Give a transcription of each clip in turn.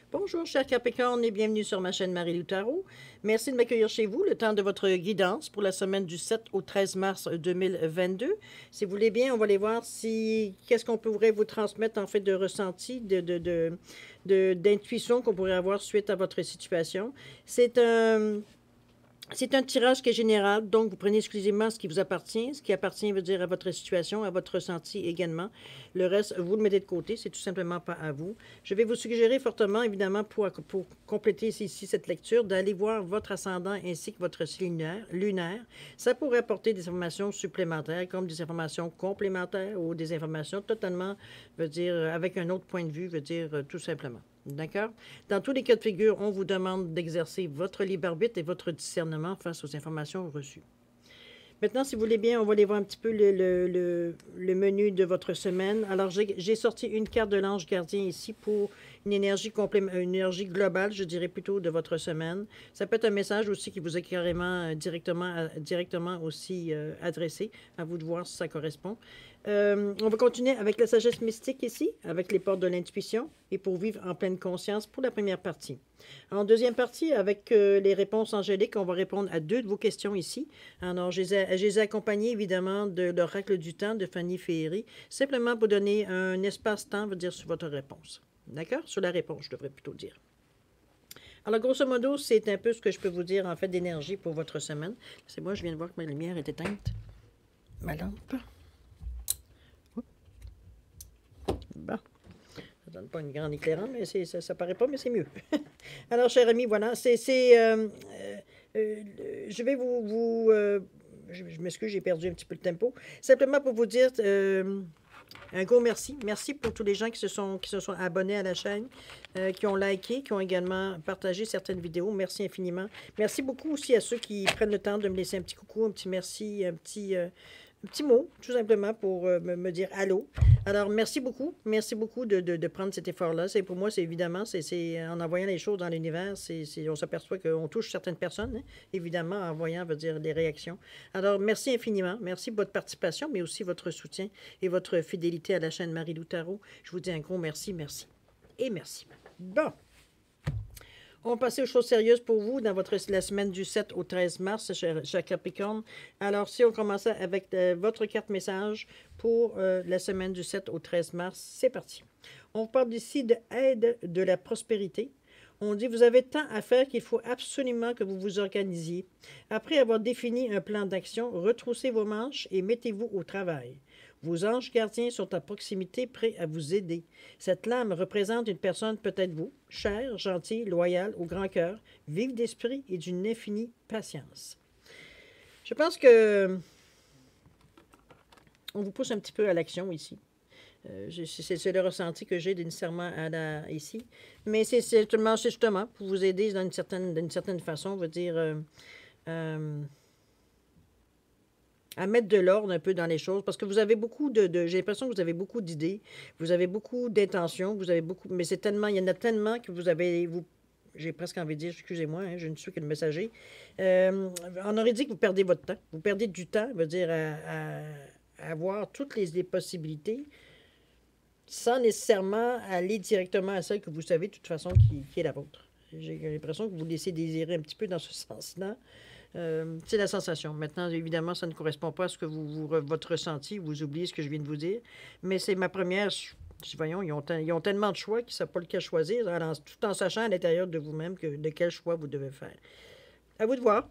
Bonjour, chers Capricornes, et bienvenue sur ma chaîne Marie-Lou Tarot. Merci de m'accueillir chez vous, le temps de votre guidance pour la semaine du 7 au 13 mars 2022. Si vous voulez bien, on va aller voir si qu'est-ce qu'on pourrait vous transmettre en fait de ressenti, d'intuition qu'on pourrait avoir suite à votre situation. C'est un tirage qui est général, donc vous prenez exclusivement ce qui vous appartient. Ce qui appartient veut dire à votre situation, à votre ressenti également. Le reste, vous le mettez de côté, c'est tout simplement pas à vous. Je vais vous suggérer fortement, évidemment, pour compléter ici cette lecture, d'aller voir votre ascendant ainsi que votre signe lunaire. Ça pourrait apporter des informations supplémentaires, comme des informations complémentaires ou des informations totalement, veut dire, avec un autre point de vue, veut dire tout simplement. D'accord? Dans tous les cas de figure, on vous demande d'exercer votre libre arbitre et votre discernement face aux informations reçues. Maintenant, si vous voulez bien, on va aller voir un petit peu le menu de votre semaine. Alors, j'ai sorti une carte de l'ange gardien ici pour une énergie globale, je dirais plutôt, de votre semaine. Ça peut être un message aussi qui vous est carrément directement aussi adressé. À vous de voir si ça correspond. On va continuer avec la sagesse mystique ici, avec les portes de l'intuition et pour vivre en pleine conscience pour la première partie. En deuxième partie, avec les réponses angéliques, on va répondre à deux de vos questions ici. Alors, je les ai accompagnées évidemment de l'oracle du temps de Fanny Féery, simplement pour donner un espace-temps, veut dire, sur votre réponse. D'accord? Sur la réponse, je devrais plutôt dire. Alors, grosso modo, c'est un peu ce que je peux vous dire en fait d'énergie pour votre semaine. C'est moi, je viens de voir que ma lumière est éteinte. Ma lampe. Bon, ça ne donne pas une grande éclairante, mais ça paraît pas, mais c'est mieux. Alors, chers amis, voilà, je vais je m'excuse, j'ai perdu un petit peu le tempo. Simplement pour vous dire un gros merci. Merci pour tous les gens qui se sont abonnés à la chaîne, qui ont liké, qui ont également partagé certaines vidéos. Merci infiniment. Merci beaucoup aussi à ceux qui prennent le temps de me laisser un petit coucou, un petit merci, un petit mot, tout simplement, pour me dire allô. Alors, merci beaucoup. Merci beaucoup de prendre cet effort-là. Pour moi, c'est évidemment, en envoyant les choses dans l'univers, on s'aperçoit qu'on touche certaines personnes, hein, évidemment, en voyant, veut dire, les réactions. Alors, merci infiniment. Merci pour votre participation, mais aussi votre soutien et votre fidélité à la chaîne Marie-Lou Tarot. Je vous dis un gros merci, merci et merci. Bon. On va passer aux choses sérieuses pour vous dans la semaine du 7 au 13 mars, cher Capricorne. Alors, si on commençait avec votre carte message pour la semaine du 7 au 13 mars, c'est parti. On parle ici de aide de la prospérité. On dit, vous avez tant à faire qu'il faut absolument que vous vous organisiez. Après avoir défini un plan d'action, retroussez vos manches et mettez-vous au travail. Vos anges gardiens sont à proximité, prêts à vous aider. Cette lame représente une personne, peut-être vous, chère, gentille, loyale, au grand cœur, vive d'esprit et d'une infinie patience. Je pense que on vous pousse un petit peu à l'action ici. C'est le ressenti que j'ai nécessairement ici. Mais c'est justement pour vous aider d'une certaine façon, on va dire... à mettre de l'ordre un peu dans les choses, parce que vous avez beaucoup j'ai l'impression que vous avez beaucoup d'idées, vous avez beaucoup d'intentions, mais il y en a tellement que j'ai presque envie de dire, excusez-moi, hein, je ne suis que le messager. On aurait dit que vous perdez votre temps. Vous perdez du temps, veut dire, à avoir toutes les possibilités, sans nécessairement aller directement à celle que vous savez de toute façon qui est la vôtre. J'ai l'impression que vous laissez désirer un petit peu dans ce sens-là. C'est la sensation. Maintenant, évidemment, ça ne correspond pas à ce que votre ressenti. Vous oubliez ce que je viens de vous dire. Mais c'est ma première... Voyons, ils ont tellement de choix qu'ils ne savent pas lequel choisir, tout en sachant à l'intérieur de vous-même de quel choix vous devez faire. À vous de voir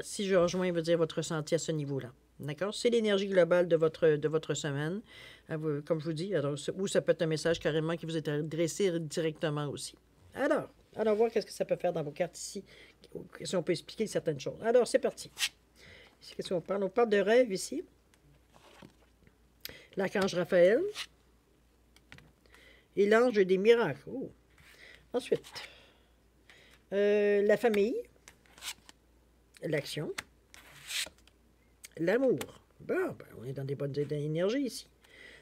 si je rejoins, veut dire, votre ressenti à ce niveau-là. D'accord? C'est l'énergie globale de votre semaine. Comme je vous dis, ou ça peut être un message carrément qui vous est adressé directement aussi. Alors, allons voir qu'est-ce que ça peut faire dans vos cartes ici, si on peut expliquer certaines choses. Alors, c'est parti. Qu'est-ce qu'on parle? On parle de rêve ici. L'archange Raphaël. Et l'ange des miracles. Oh. Ensuite, la famille. L'action. L'amour. Bon, ben, on est dans des bonnes énergies ici.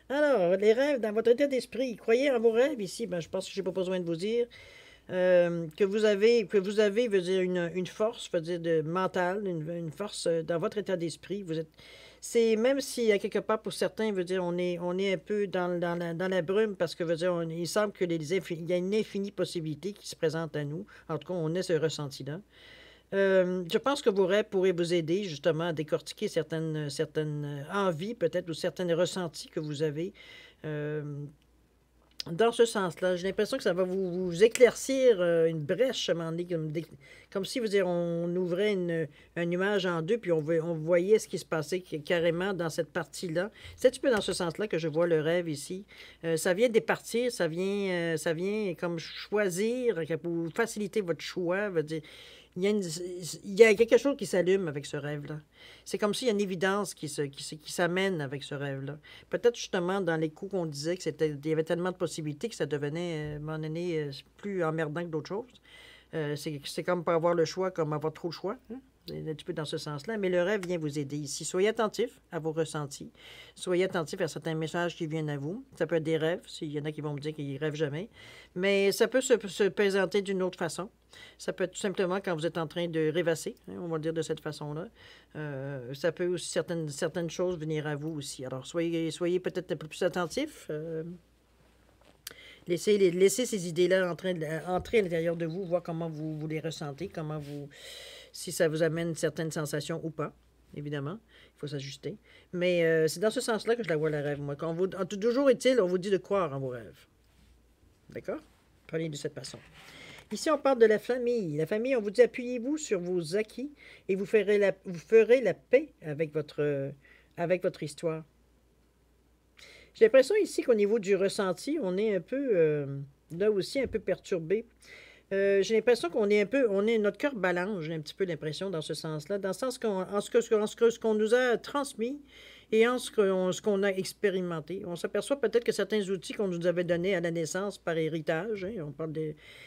Alors, les rêves, dans votre état d'esprit, croyez en vos rêves ici. Ben, je pense que je n'ai pas besoin de vous dire que vous avez veut dire une force, veut dire mentale, une force dans votre état d'esprit. c'est même si à quelque part pour certains, veut dire on est un peu dans la brume parce que veut dire il semble que il y a une infinie possibilité qui se présente à nous. En tout cas, on a ce ressenti-là. Je pense que vos rêves pourraient vous aider justement à décortiquer certaines envies peut-être ou certains ressentis que vous avez. Euh, Dans ce sens-là, j'ai l'impression que ça va vous éclaircir une brèche, à un moment donné, comme si vous dire, on ouvrait une image en deux, puis on voyait ce qui se passait carrément dans cette partie-là. C'est un petit peu dans ce sens-là que je vois le rêve ici. Ça vient départir, ça vient comme choisir, pour faciliter votre choix. Veut dire, il y a quelque chose qui s'allume avec ce rêve-là. C'est comme s'il y a une évidence qui s'amène avec ce rêve-là. Peut-être justement dans les coups qu'on disait il y avait tellement de possibilités que ça devenait, à un moment donné, plus emmerdant que d'autres choses. C'est comme pas avoir le choix, comme avoir trop le choix. Hein? Un petit peu dans ce sens-là. Mais le rêve vient vous aider ici. Soyez attentif à vos ressentis. Soyez attentif à certains messages qui viennent à vous. Ça peut être des rêves, s'il y en a qui vont me dire qu'ils ne rêvent jamais. Mais ça peut se présenter d'une autre façon. Ça peut être tout simplement quand vous êtes en train de rêvasser, hein, on va le dire de cette façon-là. Ça peut aussi certaines choses venir à vous aussi. Alors, soyez peut-être un peu plus attentifs. Laissez ces idées-là entrer à l'intérieur de vous, voir comment vous les ressentez, si ça vous amène certaines sensations ou pas, évidemment. Il faut s'ajuster. Mais c'est dans ce sens-là que je la vois, la rêve, moi. Toujours est-il, on vous dit de croire en vos rêves. D'accord? Prenez de cette façon. Ici, on parle de la famille. La famille, on vous dit, appuyez-vous sur vos acquis et vous ferez la paix avec votre histoire. J'ai l'impression ici qu'au niveau du ressenti, on est un peu, là aussi, un peu perturbé. J'ai l'impression notre cœur balance, j'ai un petit peu l'impression dans ce sens-là, dans le sens ce qu'on nous a transmis et ce qu'on a expérimenté. On s'aperçoit peut-être que certains outils qu'on nous avait donnés à la naissance par héritage, hein,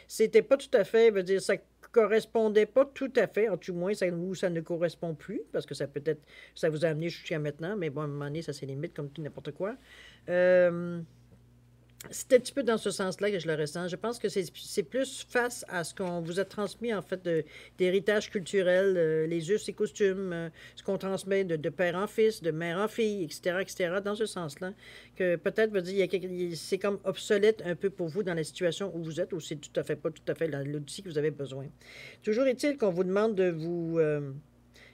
c'était pas tout à fait, veut dire, ça correspondait pas tout à fait, en tout moins, ça ne correspond plus, parce que ça vous a amené jusqu'à maintenant, mais bon, à un moment donné, ça c'est limite comme tout n'importe quoi. C'est un petit peu dans ce sens-là que je le ressens. Je pense que c'est plus face à ce qu'on vous a transmis, en fait, d'héritage culturel, les us et coutumes, ce qu'on transmet de père en fils, de mère en fille, etc., dans ce sens-là, que peut-être, c'est comme obsolète un peu pour vous dans la situation où vous êtes, ou c'est pas tout à fait l'outil que vous avez besoin. Toujours est-il qu'on vous demande de vous...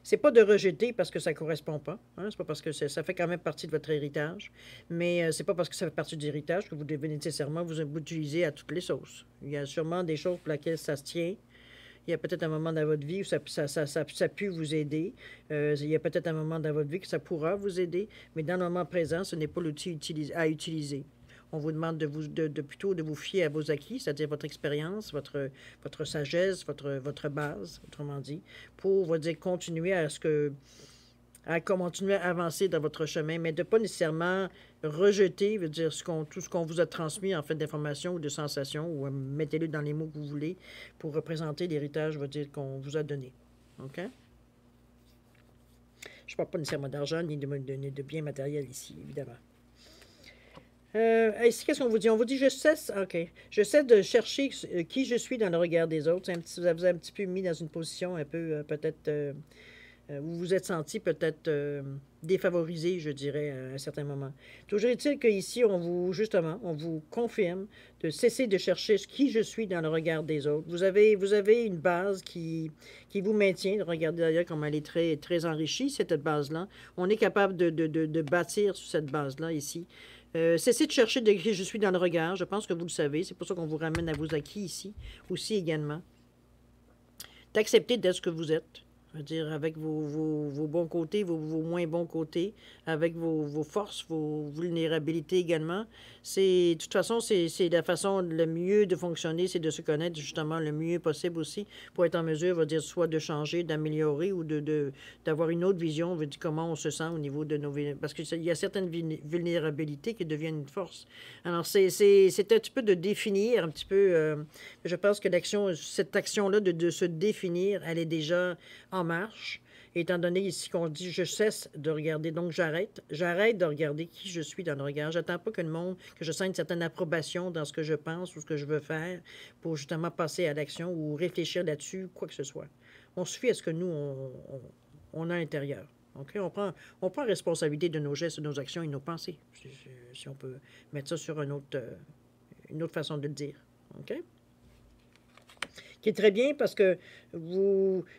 c'est pas de rejeter parce que ça ne correspond pas. Hein? C'est pas parce que ça fait quand même partie de votre héritage. Mais c'est pas parce que ça fait partie de l'héritage que vous devez nécessairement vous utiliser à toutes les sauces. Il y a sûrement des choses pour lesquelles ça se tient. Il y a peut-être un moment dans votre vie où ça pu vous aider. Il y a peut-être un moment dans votre vie que ça pourra vous aider. Mais dans le moment présent, ce n'est pas l'outil à utiliser. On vous demande plutôt de vous fier à vos acquis, c'est-à-dire votre expérience, votre sagesse, votre base, autrement dit, pour continuer à continuer à avancer dans votre chemin, mais de ne pas nécessairement rejeter, veut dire, tout ce qu'on vous a transmis en fait d'informations ou de sensations, ou mettez-le dans les mots que vous voulez pour représenter l'héritage, veut dire, qu'on vous a donné. OK? Je ne parle pas nécessairement d'argent ni de biens matériels ici, évidemment. Ici, qu'est-ce qu'on vous dit? On vous dit, je cesse de chercher qui je suis dans le regard des autres. Vous avez un petit peu mis dans une position un peu, peut-être, vous vous êtes senti peut-être défavorisé, je dirais, à un certain moment. Toujours est-il qu'ici, on vous confirme de cesser de chercher qui je suis dans le regard des autres. Vous avez une base qui vous maintient. Regardez d'ailleurs comme elle est très, très enrichie, cette base-là. On est capable de bâtir sur cette base-là ici. Cessez de chercher de qui je suis dans le regard. Je pense que vous le savez. C'est pour ça qu'on vous ramène à vos acquis ici, aussi également. D'accepter d'être ce que vous êtes. Je veux dire, avec vos bons côtés, vos moins bons côtés, avec vos forces, vos vulnérabilités également. De toute façon, c'est la façon le mieux de fonctionner, c'est de se connaître justement le mieux possible aussi pour être en mesure, dire, soit de changer, d'améliorer ou d'avoir une autre vision, de comment on se sent au niveau de nos... Parce qu'il y a certaines vulnérabilités qui deviennent une force. Alors, c'est un petit peu de définir, un petit peu... je pense que cette action-là de se définir, elle est déjà en marche, étant donné ici qu'on dit je cesse de regarder, donc j'arrête de regarder qui je suis dans le regard. J'attends pas que je sente une certaine approbation dans ce que je pense ou ce que je veux faire pour justement passer à l'action ou réfléchir là-dessus, quoi que ce soit. On se fie à ce que nous, on a à l'intérieur. OK? On prend responsabilité de nos gestes, de nos actions et de nos pensées, si on peut mettre ça sur une autre façon de le dire. OK? Qui est très bien parce que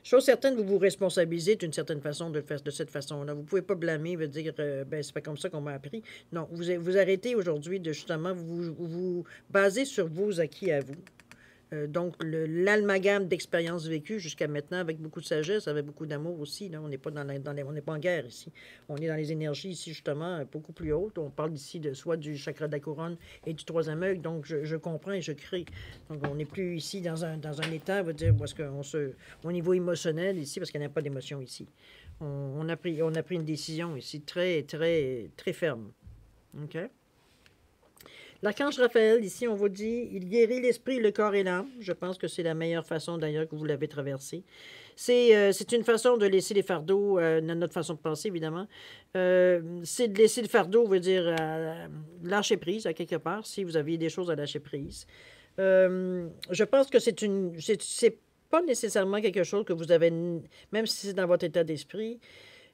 chose certaine, vous vous responsabilisez d'une certaine façon de le faire de cette façon-là. Vous ne pouvez pas blâmer, veut dire, ben, c'est pas comme ça qu'on m'a appris. Non, vous arrêtez aujourd'hui de justement vous baser sur vos acquis à vous. Donc, l'amalgame d'expériences vécues jusqu'à maintenant avec beaucoup de sagesse, avec beaucoup d'amour aussi. Là. On n'est pas, on n'est pas en guerre ici. On est dans les énergies ici, justement, beaucoup plus hautes. On parle ici de soit du chakra de la couronne et du troisième œil. Donc, je comprends et je crée. Donc, on n'est plus ici dans un état, on va dire, où est-ce qu'on au niveau émotionnel ici, parce qu'il n'y a pas d'émotion ici. On a pris une décision ici très, très, très ferme. OK? L'archange Raphaël, ici, on vous dit, il guérit l'esprit, le corps et l'âme. Je pense que c'est la meilleure façon, d'ailleurs, que vous l'avez traversé. C'est une façon de laisser les fardeaux, dans notre façon de penser, évidemment. C'est de laisser le fardeau, veut dire, lâcher prise, à quelque part, si vous aviez des choses à lâcher prise. Je pense que c'est pas nécessairement quelque chose que vous avez, même si c'est dans votre état d'esprit,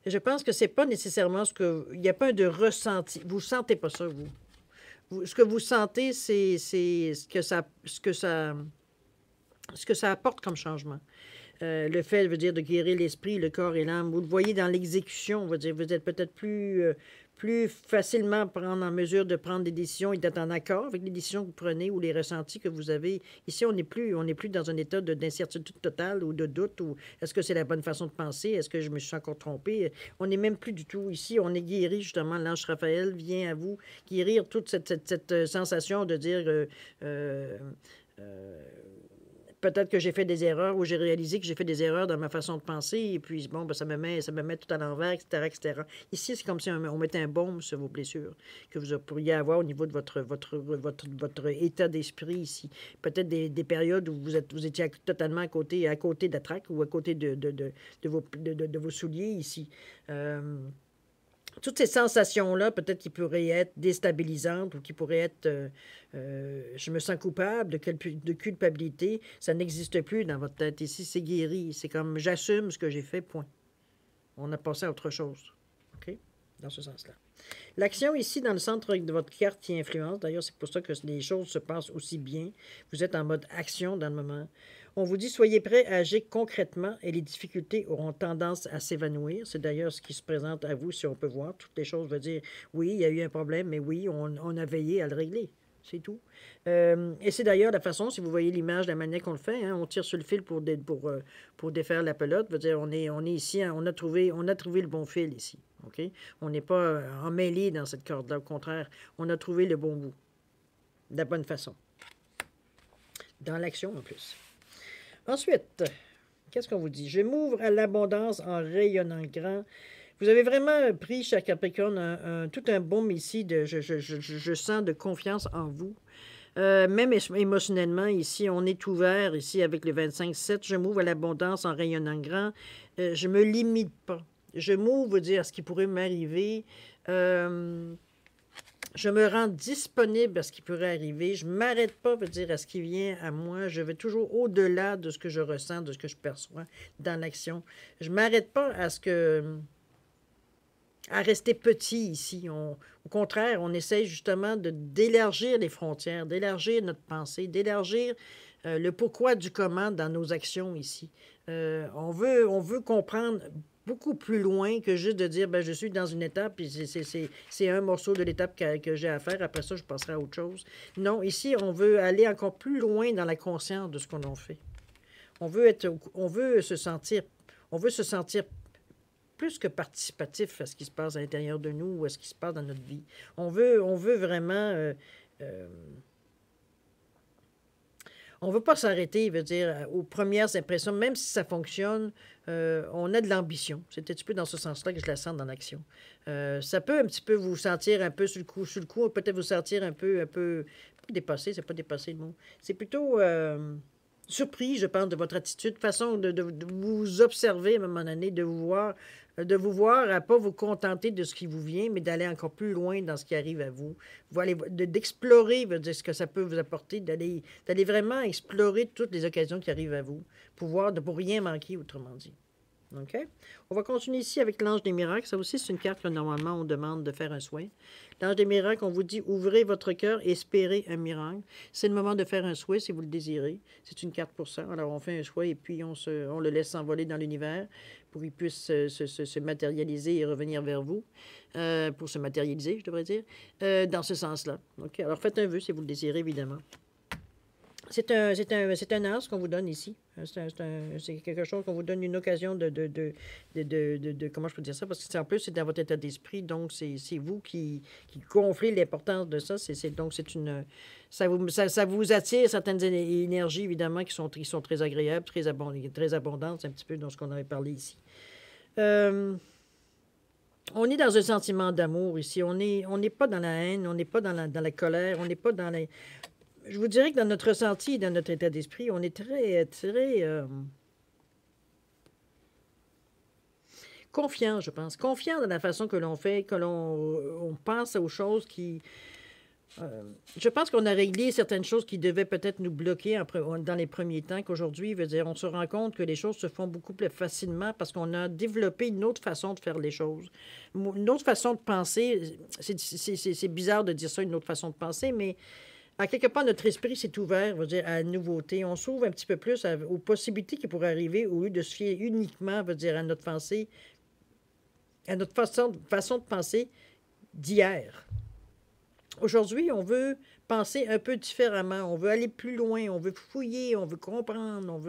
je pense que c'est pas nécessairement il n'y a pas de ressenti. Vous sentez pas ça, vous. Ce que vous sentez, c'est ce que ça apporte comme changement. Le fait, veut dire, de guérir l'esprit, le corps et l'âme. Vous le voyez dans l'exécution, veut dire, vous êtes peut-être plus facilement en mesure de prendre des décisions et d'être en accord avec les décisions que vous prenez ou les ressentis que vous avez. Ici, on n'est plus dans un état d'incertitude totale ou de doute, ou est-ce que c'est la bonne façon de penser, est-ce que je me suis encore trompé. On n'est même plus du tout ici. On est guéri, justement. L'ange Raphaël vient à vous guérir toute cette sensation de dire... peut-être que j'ai fait des erreurs ou j'ai réalisé que j'ai fait des erreurs dans ma façon de penser et puis, bon, ben, ça me met tout à l'envers, etc., etc. Ici, c'est comme si on mettait un baume sur vos blessures que vous pourriez avoir au niveau de votre état d'esprit ici. Peut-être des périodes où vous étiez totalement à côté de la traque ou à côté de vos souliers ici. Toutes ces sensations-là, peut-être qui pourraient être déstabilisantes ou qui pourraient être je me sens coupable de culpabilité, ça n'existe plus dans votre tête. Ici, c'est guéri. C'est comme j'assume ce que j'ai fait, point. On a passé à autre chose. OK? Dans ce sens-là. L'action ici, dans le centre de votre carte qui influence, d'ailleurs, c'est pour ça que les choses se passent aussi bien. Vous êtes en mode action dans le moment. On vous dit, soyez prêts à agir concrètement et les difficultés auront tendance à s'évanouir. C'est d'ailleurs ce qui se présente à vous, si on peut voir. Toutes les choses veulent dire, oui, il y a eu un problème, mais oui, on a veillé à le régler. C'est tout. Et c'est d'ailleurs la façon, si vous voyez l'image, la manière qu'on le fait, hein, on tire sur le fil pour défaire la pelote. Veut dire, on est ici, on a trouvé le bon fil ici. OK? On n'est pas emmêlé dans cette corde-là. Au contraire, on a trouvé le bon bout. De la bonne façon. Dans l'action, en plus. Ensuite, qu'est-ce qu'on vous dit? Je m'ouvre à l'abondance en rayonnant grand. Vous avez vraiment pris, cher Capricorne, tout un baume ici de je sens de confiance en vous. Même émotionnellement, ici, on est ouvert, ici, avec le 25-7. Je m'ouvre à l'abondance en rayonnant grand. Je ne me limite pas. Je m'ouvre, dire, à ce qui pourrait m'arriver. Je me rends disponible à ce qui pourrait arriver. Je ne m'arrête pas, veut dire, à ce qui vient à moi. Je vais toujours au-delà de ce que je ressens, de ce que je perçois dans l'action. Je ne m'arrête pas à rester petit ici. Au contraire, on essaie justement d'élargir les frontières, d'élargir notre pensée, d'élargir le pourquoi du comment dans nos actions ici. On veut comprendre beaucoup plus loin que juste de dire, ben, je suis dans une étape, et c'est un morceau de l'étape que j'ai à faire, après ça, je passerai à autre chose. Non, ici, on veut aller encore plus loin dans la conscience de ce qu'on en fait. On veut se sentir plus que participatif à ce qui se passe à l'intérieur de nous ou à ce qui se passe dans notre vie. On veut vraiment... on ne veut pas s'arrêter, veut dire, aux premières impressions, même si ça fonctionne, on a de l'ambition. C'est un petit peu dans ce sens-là que je la sens dans l'action. Ça peut un petit peu vous sentir un peu sur le coup, peut-être vous sentir un peu dépassé, c'est pas dépassé le mot. C'est plutôt surpris, je pense, de votre attitude, façon de vous observer à un moment donné, de vous voir à ne pas vous contenter de ce qui vous vient, mais d'aller encore plus loin dans ce qui arrive à vous. D'explorer ce que ça peut vous apporter, d'aller vraiment explorer toutes les occasions qui arrivent à vous, pour rien manquer, autrement dit. OK? On va continuer ici avec l'ange des miracles. Ça aussi, c'est une carte que normalement, on demande de faire un souhait. L'ange des miracles, on vous dit, ouvrez votre cœur, espérez un miracle. C'est le moment de faire un souhait si vous le désirez. C'est une carte pour ça. Alors, on fait un souhait et puis on le laisse s'envoler dans l'univers pour qu'il puisse se matérialiser et revenir vers vous. Pour se matérialiser, je devrais dire, dans ce sens-là. OK? Alors, faites un vœu si vous le désirez, évidemment. C'est un as qu'on vous donne ici. C'est quelque chose qu'on vous donne une occasion comment je peux dire ça? Parce que en plus, c'est dans votre état d'esprit, donc c'est vous qui gonflez l'importance de ça. Donc, ça vous attire certaines énergies, évidemment, qui sont très agréables, très abondantes. C'est un petit peu dans ce qu'on avait parlé ici. On est dans un sentiment d'amour ici. On n'est pas dans la haine, on n'est pas dans la colère, on n'est pas dans les... Je vous dirais que dans notre ressenti, dans notre état d'esprit, on est très, très confiant, je pense. Confiant dans la façon que l'on fait, que on pense aux choses qui... je pense qu'on a réglé certaines choses qui devaient peut-être nous bloquer dans les premiers temps, qu'aujourd'hui, veut dire, on se rend compte que les choses se font beaucoup plus facilement parce qu'on a développé une autre façon de faire les choses. Une autre façon de penser. C'est bizarre de dire ça, une autre façon de penser, mais... À quelque part, notre esprit s'est ouvert, veut dire, à la nouveauté. On s'ouvre un petit peu plus aux possibilités qui pourraient arriver au lieu de se fier uniquement, veut dire, à notre pensée, à notre façon de penser d'hier. Aujourd'hui, on veut penser un peu différemment. On veut aller plus loin. On veut fouiller. On veut comprendre.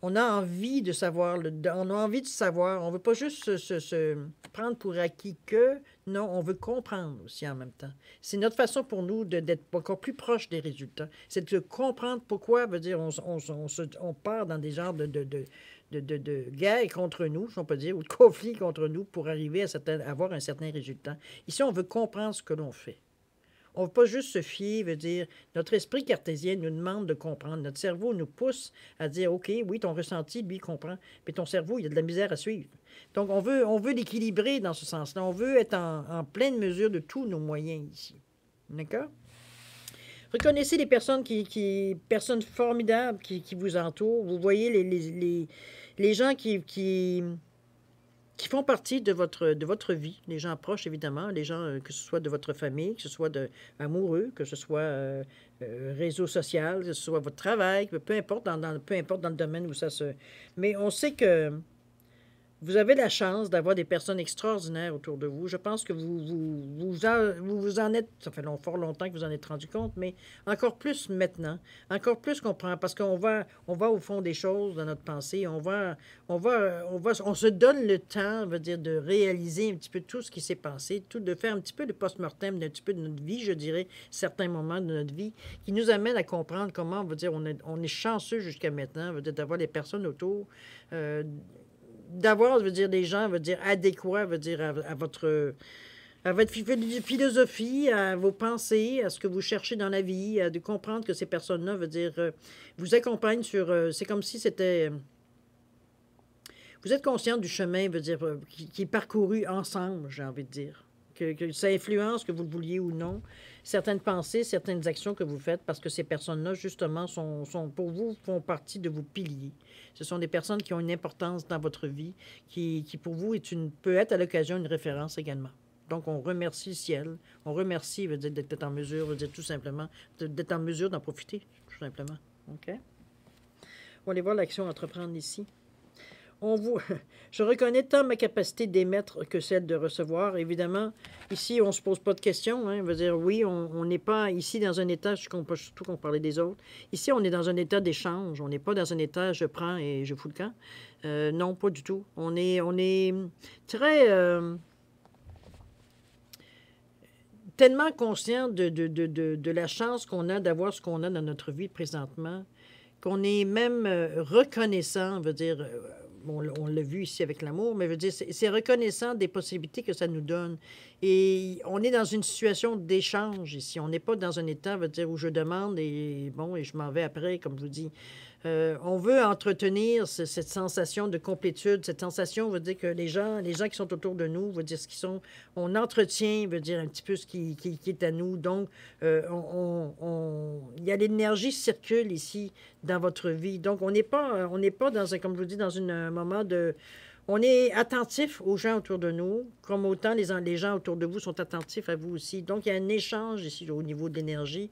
On a envie de savoir. On a envie de savoir. On ne veut pas juste se prendre pour acquis que... Non, on veut comprendre aussi en même temps. C'est notre façon pour nous d'être encore plus proche des résultats. C'est de comprendre pourquoi, veut dire, on part dans des genres de guerre contre nous, si on peut dire, ou de conflit contre nous pour arriver à avoir un certain résultat. Ici, on veut comprendre ce que l'on fait. On ne veut pas juste se fier, veut dire, notre esprit cartésien nous demande de comprendre. Notre cerveau nous pousse à dire, OK, oui, ton ressenti, lui, comprend. Mais ton cerveau, il y a de la misère à suivre. Donc, on veut l'équilibrer dans ce sens-là. On veut être en pleine mesure de tous nos moyens ici. D'accord? Reconnaissez les personnes personnes formidables qui vous entourent. Vous voyez les gens qui font partie de votre vie, les gens proches, évidemment, les gens, que ce soit de votre famille, que ce soit amoureux, que ce soit réseau social, que ce soit votre travail, peu importe peu importe dans le domaine où ça se... Mais on sait que vous avez la chance d'avoir des personnes extraordinaires autour de vous. Je pense que vous en êtes... Ça fait fort longtemps que vous en êtes rendu compte, mais encore plus maintenant. Encore plus qu'on prend... Parce qu'on va au fond des choses dans notre pensée. On se donne le temps, veut dire, de réaliser un petit peu tout ce qui s'est passé, de faire un petit peu de post-mortem d'un petit peu de notre vie, je dirais, certains moments de notre vie, qui nous amènent à comprendre comment, veut dire, on est chanceux jusqu'à maintenant, veut dire, d'avoir des personnes autour... d'avoir, veut dire, des gens, veut dire, adéquats, veut dire, à votre philosophie, à vos pensées, à ce que vous cherchez dans la vie, de comprendre que ces personnes-là, veut dire, vous accompagnent sur... c'est comme si c'était... vous êtes conscient du chemin, veut dire, qui est parcouru ensemble, j'ai envie de dire. Que ça influence, que vous le vouliez ou non, certaines pensées, certaines actions que vous faites, parce que ces personnes-là, justement, pour vous, font partie de vos piliers. Ce sont des personnes qui ont une importance dans votre vie, qui pour vous, peut être à l'occasion une référence également. Donc, on remercie le ciel, on remercie, veut dire, d'être en mesure, veut dire tout simplement, d'être en mesure d'en profiter, tout simplement. OK? On va aller voir l'action à entreprendre ici. Je reconnais tant ma capacité d'émettre que celle de recevoir. Évidemment, ici, on ne se pose pas de questions. Hein. Veut dire, oui, on n'est pas ici dans un état, surtout qu'on parlait des autres. Ici, on est dans un état d'échange. On n'est pas dans un état je prends et je fous le camp. Non, pas du tout. On est très... tellement conscient de la chance qu'on a d'avoir ce qu'on a dans notre vie présentement, qu'on est même reconnaissant, veut dire... on l'a vu ici avec l'amour, mais veut dire, c'est reconnaissant des possibilités que ça nous donne. Et on est dans une situation d'échange ici. On n'est pas dans un état, veut dire, où je demande et je m'en vais après, comme je vous dis. On veut entretenir cette sensation de complétude, cette sensation veut dire que les gens qui sont autour de nous, veut dire ce qu'ils sont, on entretient, veut dire un petit peu ce qui est à nous. Donc, il y a l'énergie qui circule ici dans votre vie. Donc, on n'est pas dans comme je vous dis, dans une moment de... On est attentif aux gens autour de nous, comme autant les gens autour de vous sont attentifs à vous aussi. Donc, il y a un échange ici au niveau de l'énergie.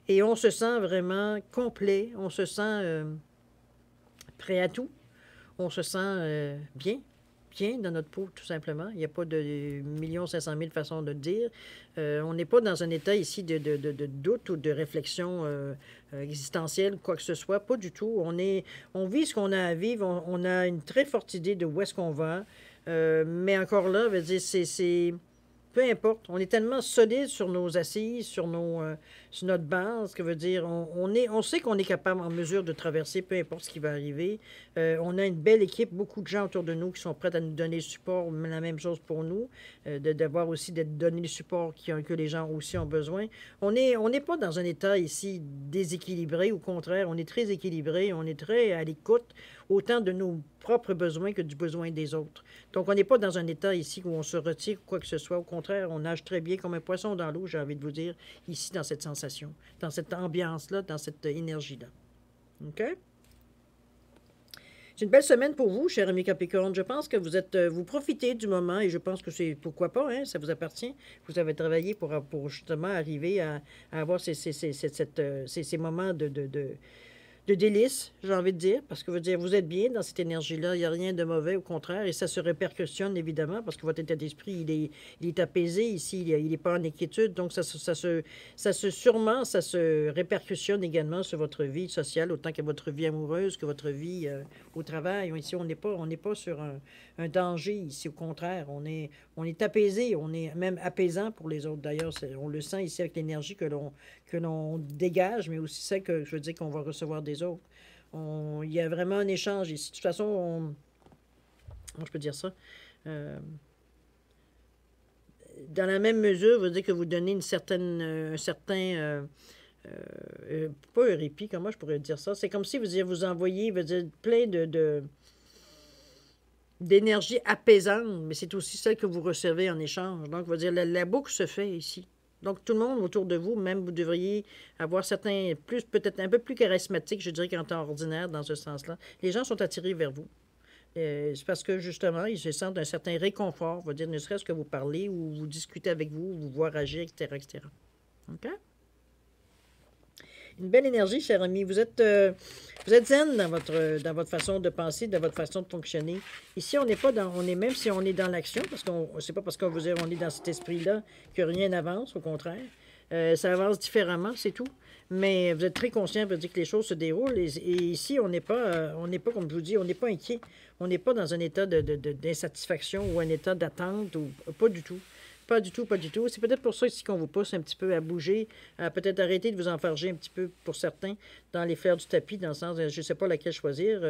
Et on se sent vraiment complet, on se sent prêt à tout, on se sent bien dans notre peau, tout simplement. Il n'y a pas de 1 500 000 façons de le dire. On n'est pas dans un état ici de doute ou de réflexion existentielle, quoi que ce soit. Pas du tout. On vit ce qu'on a à vivre. On a une très forte idée de où est-ce qu'on va. Mais encore là, je veux dire, c'est peu importe. On est tellement solide sur nos assises, sur notre base, que veut dire, on sait qu'on est capable, en mesure de traverser, peu importe ce qui va arriver. On a une belle équipe, beaucoup de gens autour de nous qui sont prêts à nous donner le support, la même chose pour nous, d'avoir aussi, de donner le support que les gens aussi ont besoin. On n'est pas dans un état ici déséquilibré, au contraire, on est très équilibré, on est très à l'écoute, autant de nos propres besoins que du besoin des autres. Donc, on n'est pas dans un état ici où on se retire quoi que ce soit. Au contraire, on nage très bien comme un poisson dans l'eau, j'ai envie de vous dire, ici, dans cette sensation, dans cette ambiance-là, dans cette énergie-là. OK? C'est une belle semaine pour vous, cher ami Capricorne. Je pense que vous profitez du moment et je pense que c'est, pourquoi pas, hein, ça vous appartient. Vous avez travaillé pour justement arriver à avoir ces moments de délice, j'ai envie de dire, parce que vous êtes bien dans cette énergie-là, il n'y a rien de mauvais, au contraire, et ça se répercussionne évidemment, parce que votre état d'esprit, il est apaisé ici, il n'est pas en inquiétude, donc sûrement, ça se répercussionne également sur votre vie sociale, autant que votre vie amoureuse, que votre vie au travail. Ici, on n'est pas sur un danger, ici, au contraire, on est apaisé, on est même apaisant pour les autres, d'ailleurs, on le sent ici avec l'énergie que l'on dégage, mais aussi celle que, je veux dire, qu'on va recevoir des autres. Il y a vraiment un échange ici. De toute façon, comment je peux dire ça? Dans la même mesure, veut dire que vous donnez un certain... pas un répit, comment je pourrais dire ça? C'est comme si vous envoyez, veut dire, plein d'énergie apaisante, mais c'est aussi celle que vous recevez en échange. Donc, veut dire, la boucle se fait ici. Donc, tout le monde autour de vous, même vous devriez avoir certains, peut-être un peu plus charismatiques, je dirais, qu'en temps ordinaire, dans ce sens-là. Les gens sont attirés vers vous. C'est parce que, justement, ils se sentent un certain réconfort, on va dire, ne serait-ce que vous parler ou vous discutez avec vous, vous voir agir, etc., etc. OK? Une belle énergie, cher ami. Vous êtes zen dans votre façon de penser, dans votre façon de fonctionner. Ici, on n'est pas dans, même si on est dans l'action, parce qu'on c'est pas parce qu'on est dans cet esprit-là que rien n'avance, au contraire. Ça avance différemment, c'est tout. Mais vous êtes très conscient, vous dire que les choses se déroulent. Et ici, on n'est pas, comme je vous dis, on n'est pas inquiet. On n'est pas dans un état d'insatisfaction ou un état d'attente, ou pas du tout. Pas du tout, pas du tout. C'est peut-être pour ça ici qu'on vous pousse un petit peu à bouger, à peut-être arrêter de vous enfarger un petit peu pour certains dans les fers du tapis, dans le sens, je ne sais pas laquelle choisir.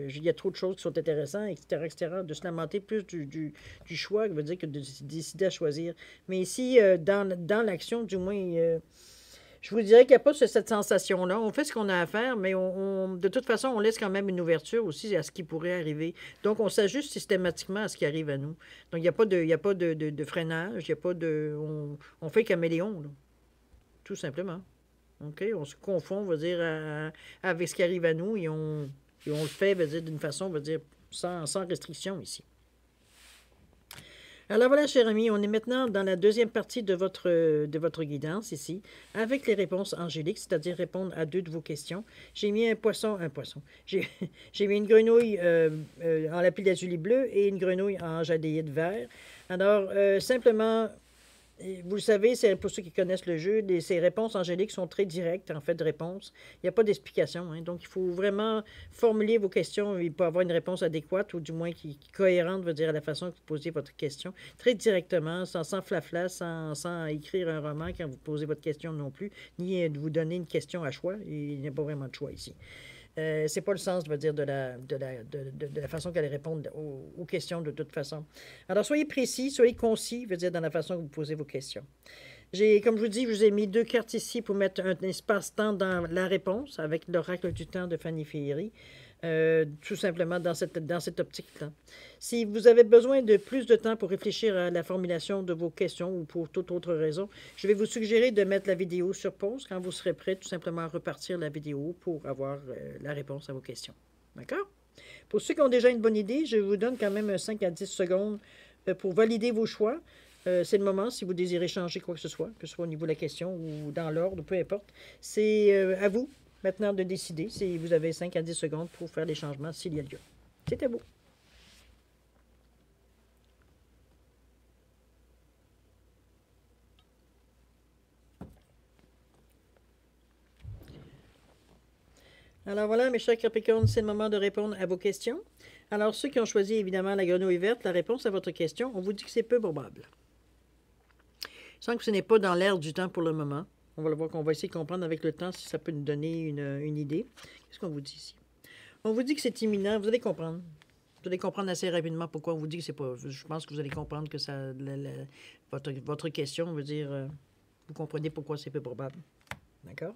Il y a trop de choses qui sont intéressantes, etc., etc. De se lamenter plus du choix, ça veut dire que de décider à choisir. Mais ici, dans l'action, du moins, je vous dirais qu'il n'y a pas cette sensation-là. On fait ce qu'on a à faire, mais de toute façon, on laisse quand même une ouverture aussi à ce qui pourrait arriver. Donc, on s'ajuste systématiquement à ce qui arrive à nous. Donc, il n'y a pas de freinage, il n'y a pas de... On fait caméléon, là. Tout simplement. OK? On se confond, on va dire, avec ce qui arrive à nous et on le fait, on va dire, d'une façon, on va dire, sans restriction ici. Alors voilà, cher ami, on est maintenant dans la deuxième partie de votre guidance ici, avec les réponses angéliques, c'est-à-dire répondre à 2 de vos questions. J'ai mis un poisson. J'ai mis une grenouille en lapis-lazuli bleu et une grenouille en jadéite vert. Alors, simplement, vous le savez, c'est pour ceux qui connaissent le jeu, ces réponses angéliques sont très directes, en fait, de réponse. Il n'y a pas d'explication. Hein. Donc, il faut vraiment formuler vos questions. Il peut avoir une réponse adéquate, ou du moins qui est cohérente, veut dire, à la façon que vous posez votre question, très directement, sans flafla, sans écrire un roman quand vous posez votre question non plus, ni de vous donner une question à choix. Il n'y a pas vraiment de choix ici. C'est pas le sens, je veux dire, de la façon qu'elle répond aux questions de toute façon. Alors, soyez précis, soyez concis, je veux dire, dans la façon que vous posez vos questions. Comme je vous dis, je vous ai mis 2 cartes ici pour mettre un espace-temps dans la réponse avec l'oracle du temps de Fanny Féerie. Tout simplement dans cette optique-là. Si vous avez besoin de plus de temps pour réfléchir à la formulation de vos questions ou pour toute autre raison, je vais vous suggérer de mettre la vidéo sur pause quand vous serez prêt, tout simplement à repartir la vidéo pour avoir la réponse à vos questions. D'accord? Pour ceux qui ont déjà une bonne idée, je vous donne quand même 5 à 10 secondes pour valider vos choix. C'est le moment si vous désirez changer quoi que ce soit au niveau de la question ou dans l'ordre, peu importe. C'est à vous maintenant de décider si vous avez 5 à 10 secondes pour faire les changements s'il y a lieu. C'est à vous. Alors voilà, mes chers Capricornes, c'est le moment de répondre à vos questions. Alors, ceux qui ont choisi évidemment la grenouille verte, la réponse à votre question, on vous dit que c'est peu probable. Sans que ce n'est pas dans l'air du temps pour le moment. On va le voir qu'on va essayer de comprendre avec le temps si ça peut nous donner une idée. Qu'est-ce qu'on vous dit ici? On vous dit que c'est imminent. Vous allez comprendre. Vous allez comprendre assez rapidement pourquoi on vous dit que c'est pas... Je pense que vous allez comprendre que ça, votre question veut dire... vous comprenez pourquoi c'est peu probable. D'accord?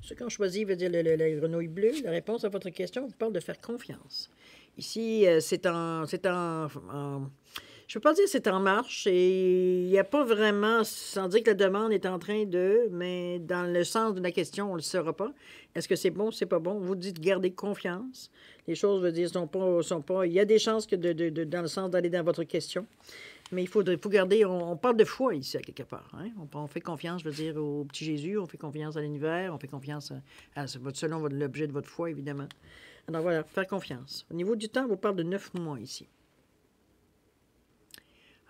Ceux qui ont choisi veut dire la grenouille bleue. La réponse à votre question vous parle de faire confiance. Ici, c'est en je ne veux pas dire que c'est en marche et il n'y a pas vraiment, sans dire que la demande est en train de, mais dans le sens de la question, on ne le saura pas. Est-ce que c'est bon, c'est pas bon? Vous dites garder confiance. Les choses, je veux dire, sont pas. Il y a des chances que dans le sens d'aller dans votre question. Mais il faut garder, on parle de foi ici, à quelque part. Hein? On fait confiance, je veux dire, au petit Jésus, on fait confiance à l'univers, on fait confiance selon l'objet de votre foi, évidemment. Alors voilà, faire confiance. Au niveau du temps, on vous parle de 9 mois ici.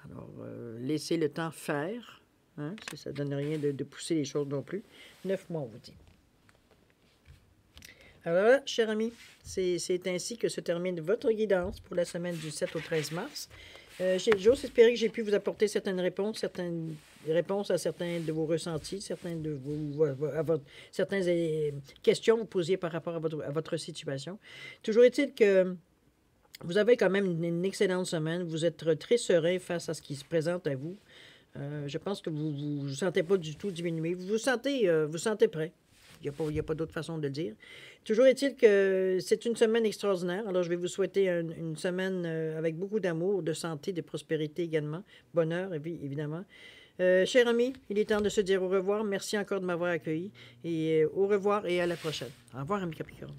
Alors, laissez le temps faire. Hein? Ça ne donne rien de pousser les choses non plus. 9 mois, on vous dit. Alors là, chers amis, c'est ainsi que se termine votre guidance pour la semaine du 7 au 13 mars. J'ose espérer que j'ai pu vous apporter certaines réponses à certains de vos ressentis, certaines questions que vous posiez par rapport à votre situation. Toujours est-il que vous avez quand même une excellente semaine. Vous êtes très serein face à ce qui se présente à vous. Je pense que vous ne vous sentez pas du tout diminué. Vous vous sentez prêt. Il n'y a pas d'autre façon de le dire. Toujours est-il que c'est une semaine extraordinaire. Alors, je vais vous souhaiter une semaine avec beaucoup d'amour, de santé, de prospérité également. Bonheur, évidemment. Chers amis, il est temps de se dire au revoir. Merci encore de m'avoir accueilli. Et au revoir et à la prochaine. Au revoir, amis Capricorne.